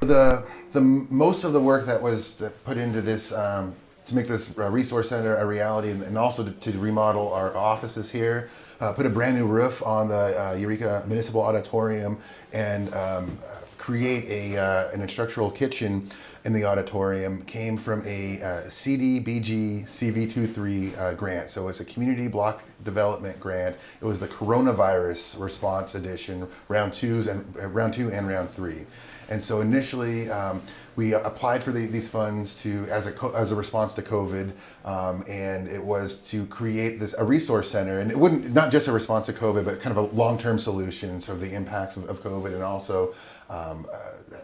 The most of the work that was put into this to make this resource center a reality, and also to remodel our offices here, put a brand new roof on the Eureka Municipal Auditorium, and create an instructional kitchen in the auditorium came from a CDBG CV23 grant. So it's a community block development grant. It was the coronavirus response edition, round two and round three. And so initially, we applied for these funds as a response to COVID, and it was to create a resource center, and it wouldn't, not just a response to COVID, but kind of a long-term solution, so the impacts of COVID, and also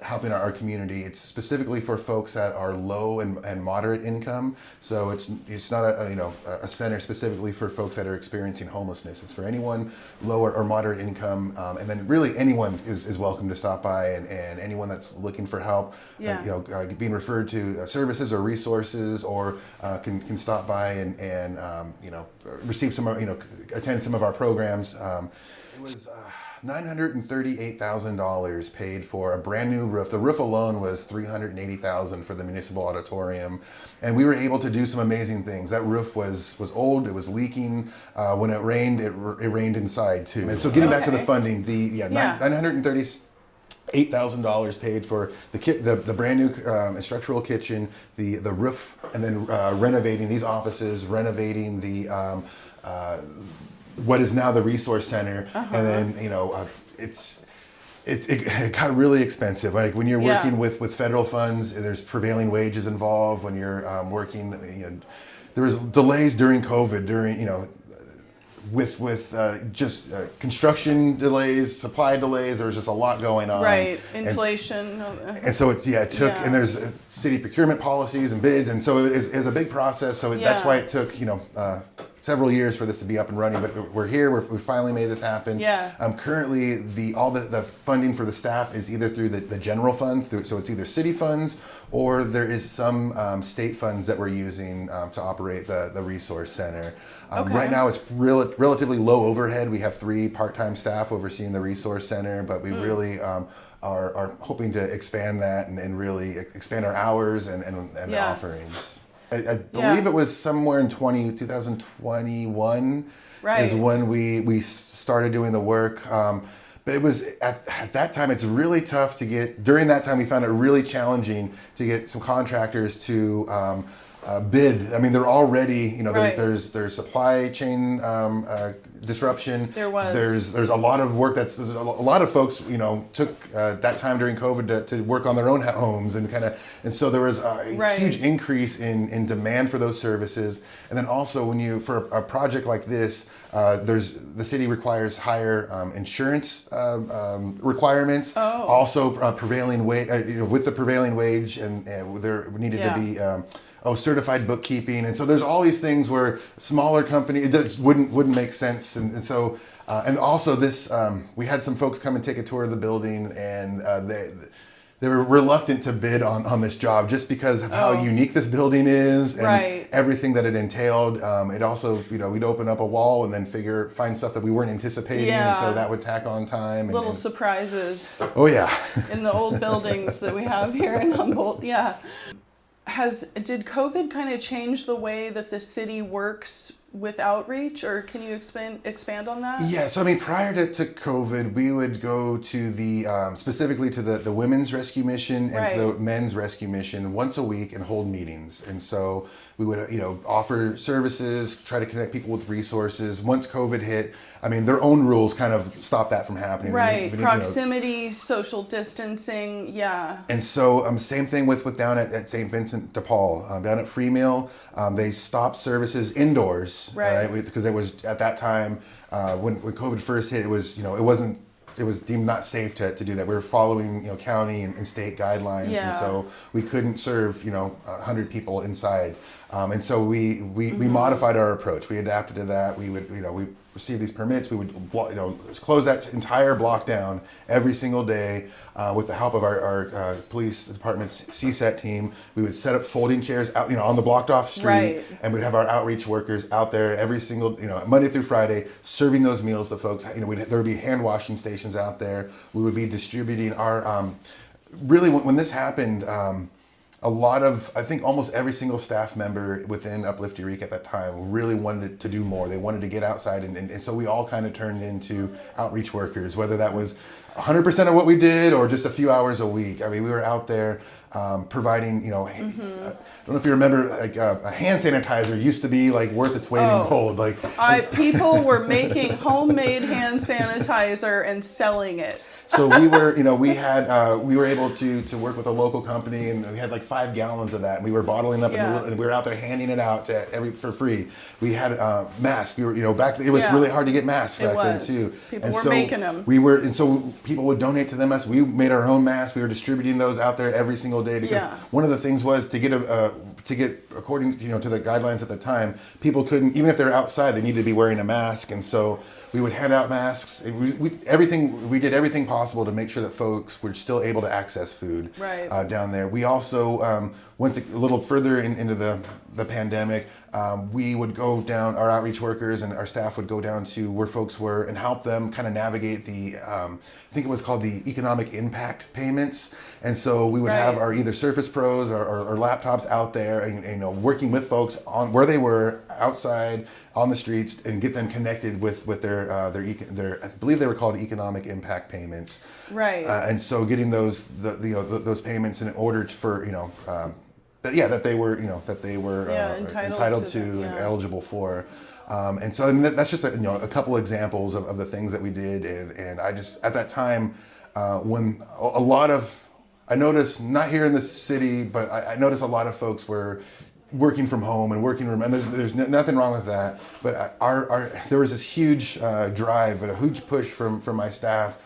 helping our community. It's specifically for folks that are low and moderate income, so it's not a center specifically for folks that are experiencing homelessness. It's for anyone lower or moderate income, and then really anyone is welcome to stop by, and anyone that's looking for help, being referred to services or resources, or can stop by and receive attend some of our programs. It was $938,000 paid for a brand new roof. The roof alone was $380,000 for the municipal auditorium, and we were able to do some amazing things. That roof was old, it was leaking. When it rained, it rained inside too. And so getting back to the funding, $938,000 paid for the brand new instructional kitchen, the roof, and then renovating these offices, renovating the what is now the resource center, and then it got really expensive. Like when you're working with federal funds, there's prevailing wages involved. When you're working, there was delays during COVID, with construction delays, supply delays. There was just a lot going on. Right, inflation. And so it took, and there's city procurement policies and bids, and so it's a big process. So that's why it took several years for this to be up and running. But we're here. We finally made this happen. Yeah. Currently, all the funding for the staff is either through the general fund, so it's either city funds, or there is some state funds that we're using to operate the resource center. Right now, it's relatively low overhead. We have 3 part-time staff overseeing the resource center, but we really are hoping to expand that and really expand our hours and the offerings. I believe it was somewhere in 2021 is when we started doing the work. But it was at that time, it's really tough to get. During that time, we found it really challenging to get some contractors to bid. I mean, they're already, there's supply chain disruption. There's a lot of work there's a lot of folks, took that time during COVID to work on their own homes and so there was a huge increase in demand for those services. And then also for a project like this, the city requires higher insurance requirements. Also prevailing wage, with the prevailing wage, and there needed to be certified bookkeeping, and so there's all these things where smaller company it just wouldn't make sense, and so and also this we had some folks come and take a tour of the building, and they were reluctant to bid on this job just because of how unique this building is and everything that it entailed. It also, we'd open up a wall and then find stuff that we weren't anticipating, and so that would tack on time. Little surprises. Oh yeah. In the old buildings that we have here in Humboldt, Did COVID kind of change the way that the city works with outreach, or can you expand on that? Yeah, so I mean, prior to COVID, we would go to specifically to the women's rescue mission and to the men's rescue mission once a week and hold meetings. And so we would, offer services, try to connect people with resources. Once COVID hit, I mean, their own rules kind of stopped that from happening. Right, proximity, social distancing, And so same thing with down at St. Vincent de Paul, down at Free Mill, they stopped services indoors. Because it was at that time when COVID first hit, it was it was deemed not safe to do that. We were following county and state guidelines, and so we couldn't serve 100 people inside. And so we modified our approach. We adapted to that. We would we received these permits. We would close that entire block down every single day with the help of our police department's CSET team. We would set up folding chairs out on the blocked off street, and we'd have our outreach workers out there every single Monday through Friday serving those meals to folks. There would be hand washing stations out there. We would be distributing our really when this happened, a lot of, I think almost every single staff member within UPLIFT Eureka at that time really wanted to do more. They wanted to get outside, and so we all kind of turned into outreach workers, whether that was 100% of what we did or just a few hours a week. I mean, we were out there providing, I don't know if you remember, like a hand sanitizer used to be like worth its weight in gold. Like people were making homemade hand sanitizer and selling it. So we were, we were able to work with a local company, and we had like 5 gallons of that, and we were bottling up, and we were out there handing it out to for free. We had masks. We were, back it was really hard to get masks back then too. People were making them. And so people would donate to them. We made our own masks. We were distributing those out there every single day, because one of the things was to get according to the guidelines at the time, people couldn't, even if they're outside, they needed to be wearing a mask, and so we would hand out masks. We did everything possible to make sure that folks were still able to access food down there. We also went a little further into the pandemic. We would go down, our outreach workers and our staff would go down to where folks were and help them kind of navigate the, I think it was called the economic impact payments. And so we would have our either Surface Pros or laptops out there, and working with folks on where they were outside on the streets, and get them connected with their I believe they were called economic impact payments. Right. And so getting those those payments in order for that they were entitled to and eligible for. And so that's just a couple examples of the things that we did, and I just at that time when a lot of, I noticed, not here in the city, but I noticed a lot of folks were working from home and working remote, and there's nothing wrong with that, but there was this huge drive and a huge push from my staff,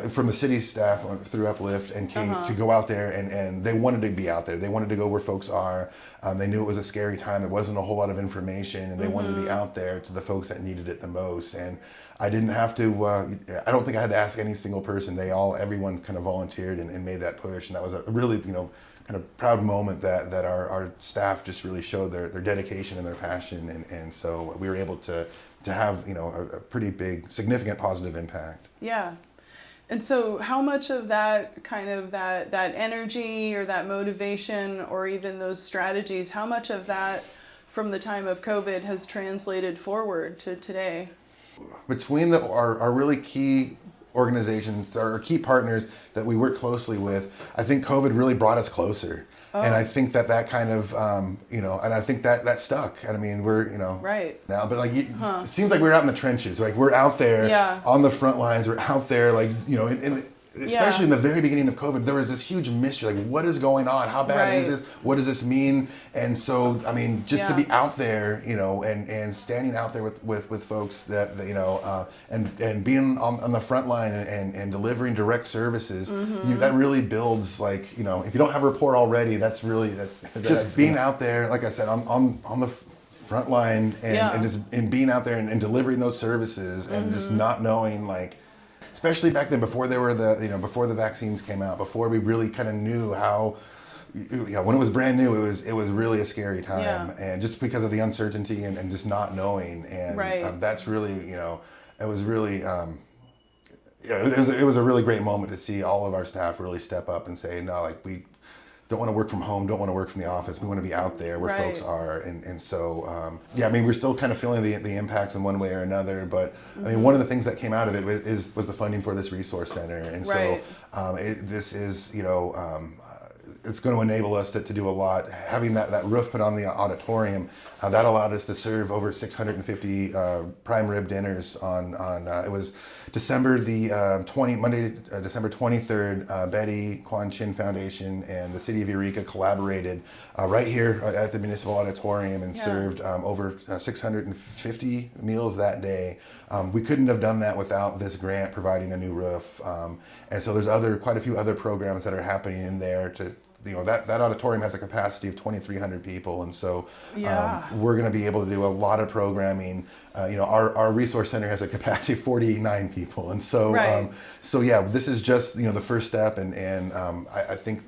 from the city staff through UPLIFT, and came to go out there, and they wanted to be out there. They wanted to go where folks are. They knew it was a scary time. There wasn't a whole lot of information, and they wanted to be out there to the folks that needed it the most. And I didn't have to, I don't think I had to ask any single person. Everyone kind of volunteered and made that push, and that was a really, kind of proud moment that our staff just really showed their dedication and their passion, and so we were able to have a pretty big, significant positive impact. Yeah. And so how much of that kind of that energy or that motivation or even those strategies, how much of that from the time of COVID has translated forward to today? Between our really key organizations, our key partners that we work closely with, I think COVID really brought us closer. And I think that kind of, and I think that stuck. And I mean, we're, right now, but it seems like we're out in the trenches. Like we're out there on the front lines. We're out there, especially in the very beginning of COVID, there was this huge mystery. Like, what is going on? How bad is this? What does this mean? And so, I mean, just to be out there, and standing out there with folks that, and being on the front line and delivering direct services, that really builds, if you don't have rapport already, that's just being out there, like I said, on the front line and just being out there and delivering those services, and just not knowing, especially back then, before there were before the vaccines came out, before we really kind of knew how, when it was brand new, it was really a scary time, and just because of the uncertainty and just not knowing, and that's really, it was really, it was a really great moment to see all of our staff really step up and say, no, we don't want to work from home, don't want to work from the office. We want to be out there where folks are. And so, I mean, we're still kind of feeling the impacts in one way or another. But I mean, one of the things that came out of it was the funding for this resource center. And so this is, it's going to enable us to do a lot. Having that roof put on the auditorium, that allowed us to serve over 650 prime rib dinners on it was December Monday, December 23rd. Betty Kwan Chin Foundation and the City of Eureka collaborated right here at the Municipal Auditorium and served over 650 meals that day. We couldn't have done that without this grant providing a new roof. And so there's quite a few other programs that are happening in there to, that auditorium has a capacity of 2,300 people, and so we're going to be able to do a lot of programming. Our resource center has a capacity of 49 people, and so this is just the first step, and I think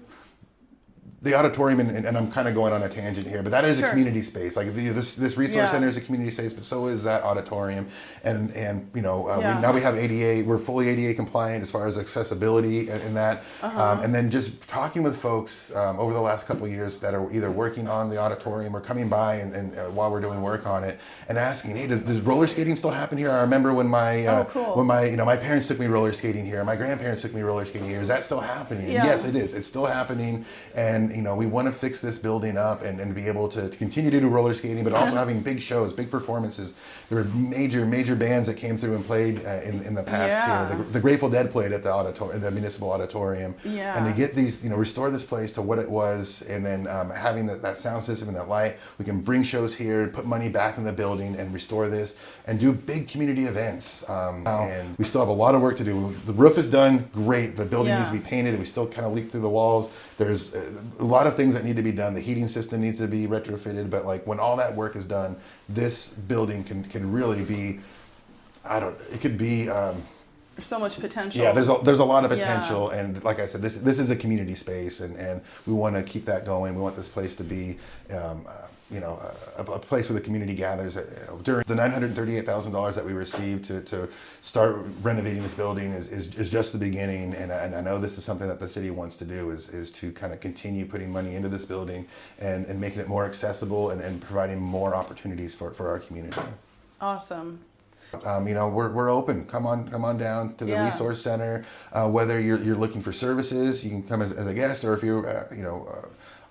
the auditorium, and I'm kind of going on a tangent here, but that is Sure. a community space. Like this resource Yeah. center is a community space, but so is that auditorium. And you know, Yeah. now we have ADA. We're fully ADA compliant as far as accessibility in that. And then just talking with folks over the last couple of years that are either working on the auditorium or coming by and while we're doing work on it, and asking, hey, does roller skating still happen here? I remember when Cool. my parents took me roller skating here. My grandparents took me roller skating here. Is that still happening? And Yeah. yes, it is. It's still happening. And you know, we want to fix this building up and be able to continue to do roller skating, but also having big shows, big performances. There were major bands that came through and played in the past Yeah. here. The Grateful Dead played at the municipal auditorium. Yeah. And to get these, you know, restore this place to what it was, and then having that sound system and that light, we can bring shows here, put money back in the building, and restore this, and do big community events. And we still have a lot of work to do. The roof is done, great. The building Yeah. needs to be painted. We still kind of leak through the walls. There's a lot of things that need to be done. The heating system needs to be retrofitted, but like when all that work is done, this building can really be, it could be, There's so much potential. yeah, there's a lot of Yeah. potential, and like I said, this is a community space, and we want to keep that going. We want this place to be, you know, a place where the community gathers. You know, during the $938,000 that we received to start renovating this building is just the beginning, and I know this is something that the city wants to do is to kind of continue putting money into this building and making it more accessible and providing more opportunities for our community. Awesome. You know, we're open. Come on down to the Yeah. resource center. Whether you're looking for services, you can come as a guest, or if you're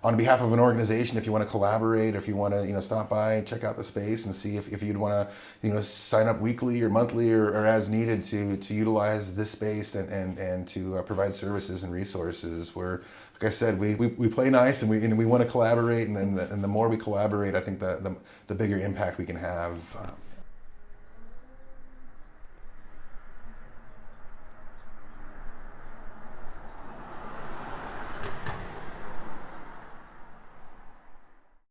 on behalf of an organization, if you want to collaborate, or if you want to stop by and check out the space and see if you'd want to sign up weekly or monthly or as needed to utilize this space and to provide services and resources. We're, like I said, we play nice, and we want to collaborate, and the more we collaborate, I think the bigger impact we can have.